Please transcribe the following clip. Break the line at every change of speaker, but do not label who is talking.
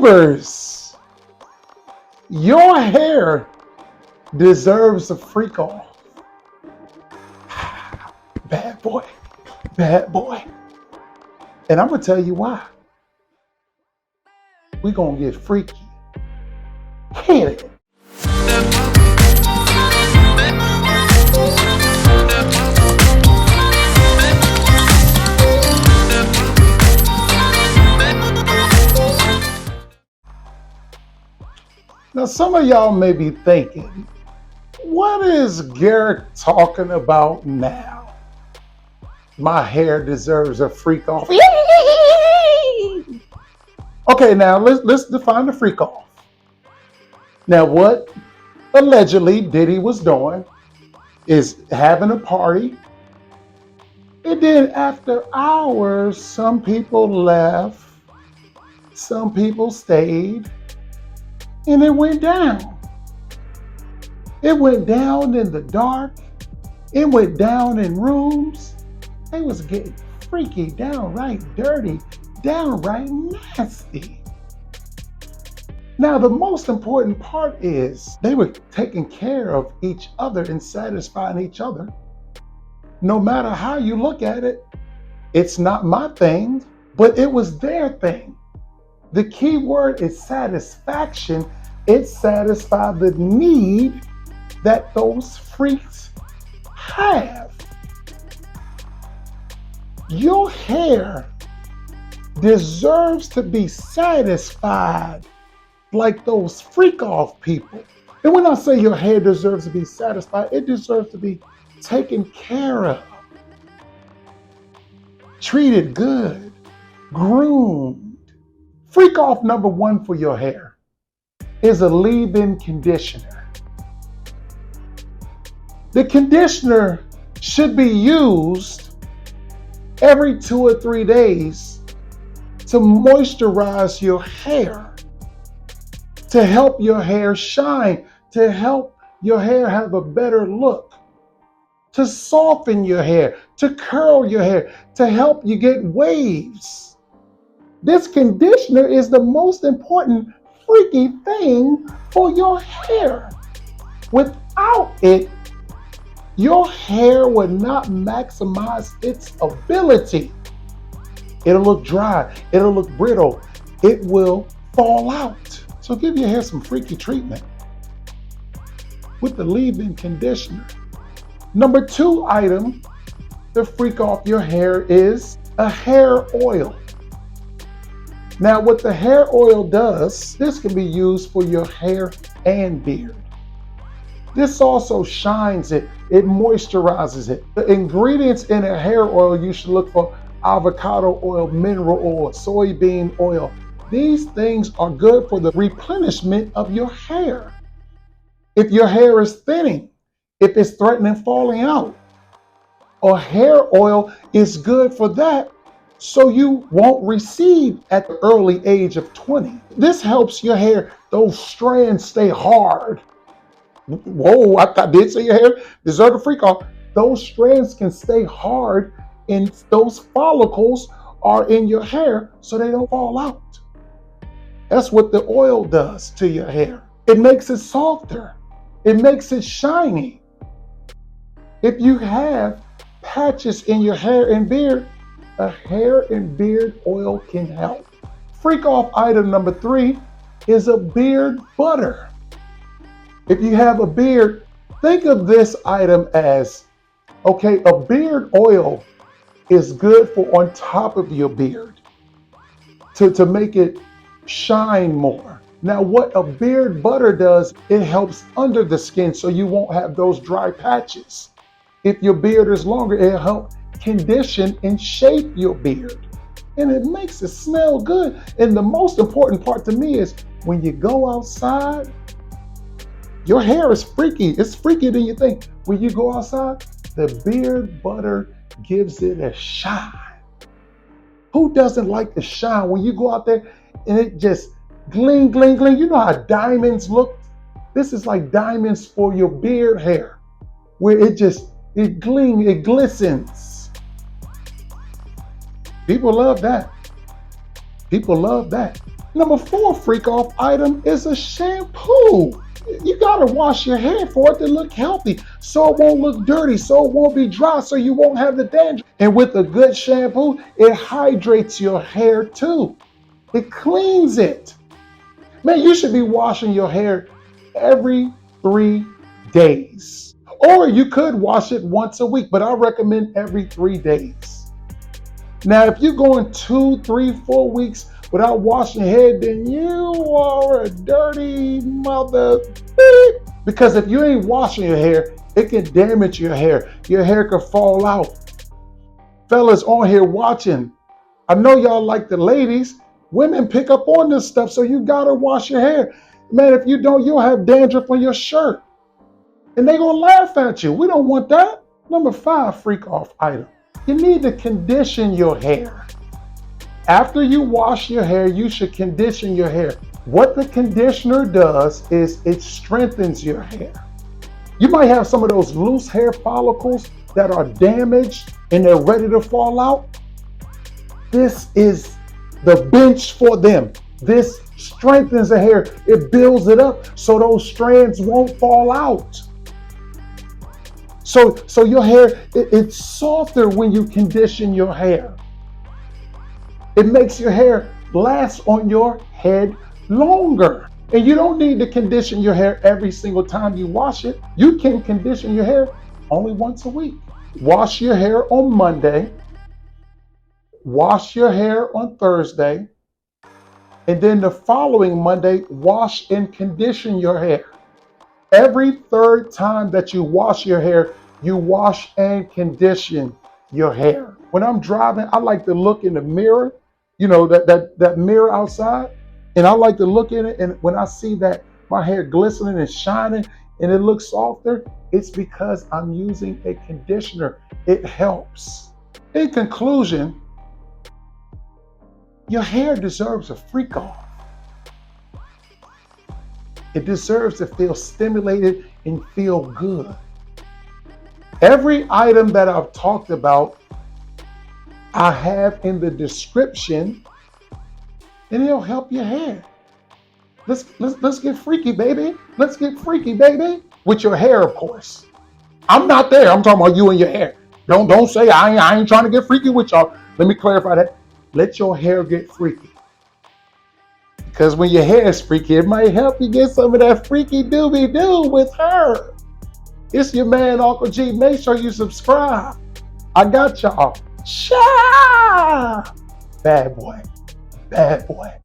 Tubers, your hair deserves a freak off. Bad boy, bad boy. And I'm going to tell you why. We're going to get freaky. Hit it. Now, some of y'all may be thinking, what is Garrick talking about now? My hair deserves a freak off. Okay, now let's define the freak off. Now, what allegedly Diddy was doing is having a party, and then after hours, some people left, some people stayed, and it went down. It went down in the dark. It went down in rooms. They was getting freaky, downright dirty, downright nasty. Now, the most important part is they were taking care of each other and satisfying each other. No matter how you look at it, it's not my thing, but it was their thing. The key word is satisfaction. It satisfied the need that those freaks have. Your hair deserves to be satisfied like those freak off people. And when I say your hair deserves to be satisfied, it deserves to be taken care of, treated good, groomed. Freak off number one for your hair is a leave-in conditioner. The conditioner should be used every 2 or 3 days to moisturize your hair, to help your hair shine, to help your hair have a better look, to soften your hair, to curl your hair, to help you get waves. This conditioner is the most important freaky thing for your hair. Without it, your hair will not maximize its ability. It'll look dry, it'll look brittle, it will fall out. So give your hair some freaky treatment with the leave-in conditioner. Number 2 item to freak off your hair is a hair oil. Now, what the hair oil does, this can be used for your hair and beard. This also shines it, it moisturizes it. The ingredients in a hair oil, you should look for avocado oil, mineral oil, soybean oil. These things are good for the replenishment of your hair. If your hair is thinning, if it's threatening falling out, a hair oil is good for that, so you won't recede at the early age of 20. This helps your hair, those strands stay hard. Whoa, I did say your hair deserve a freak off. Those strands can stay hard and those follicles are in your hair so they don't fall out. That's what the oil does to your hair. It makes it softer. It makes it shiny. If you have patches in your hair and beard, a hair and beard oil can help. Freak off item number 3 is a beard butter. If you have a beard, think of this item as, okay, a beard oil is good for on top of your beard to make it shine more. Now, what a beard butter does, it helps under the skin so you won't have those dry patches. If your beard is longer, it'll help condition and shape your beard. And it makes it smell good. And the most important part to me is when you go outside, your hair is freaky. It's freakier than you think. When you go outside, the beard butter gives it a shine. Who doesn't like the shine when you go out there and it just gling, gling, gling? You know how diamonds look? This is like diamonds for your beard hair, where it gling, it glistens. People love that. People love that. Number 4 freak off item is a shampoo. You gotta wash your hair for it to look healthy, so it won't look dirty, so it won't be dry, so you won't have the dandruff. And with a good shampoo, it hydrates your hair too. It cleans it. Man, you should be washing your hair every 3 days. Or you could wash it once a week, but I recommend every 3 days. Now, if you're going 2, 3, 4 weeks without washing your hair, then you are a dirty mother. Because if you ain't washing your hair, it can damage your hair. Your hair could fall out. Fellas on here watching, I know y'all like the ladies. Women pick up on this stuff, so you gotta wash your hair. Man, if you don't, you'll have dandruff on your shirt. And they gonna laugh at you. We don't want that. Number 5 freak off item. You need to condition your hair. After you wash your hair, you should condition your hair. What the conditioner does is it strengthens your hair. You might have some of those loose hair follicles that are damaged and they're ready to fall out. This is the bench for them. This strengthens the hair. It builds it up so those strands won't fall out. So your hair, it's softer when you condition your hair. It makes your hair last on your head longer. And you don't need to condition your hair every single time you wash it. You can condition your hair only once a week. Wash your hair on Monday. Wash your hair on Thursday. And then the following Monday, wash and condition your hair. Every third time that you wash your hair, you wash and condition your hair. When I'm driving, I like to look in the mirror, you know, that mirror outside. And I like to look in it. And when I see that my hair glistening and shining and it looks softer, it's because I'm using a conditioner. It helps. In conclusion, your hair deserves a freak off. It deserves to feel stimulated and feel good. Every item that I've talked about, I have in the description, and it'll help your hair. Let's get freaky, baby. Let's get freaky, baby. With your hair, of course. I'm not there. I'm talking about you and your hair. Don't say I ain't trying to get freaky with y'all. Let me clarify that. Let your hair get freaky. Because when your hair is freaky, it might help you get some of that freaky dooby doo with her. It's your man, Uncle G. Make sure you subscribe. I got y'all. Bad boy. Bad boy.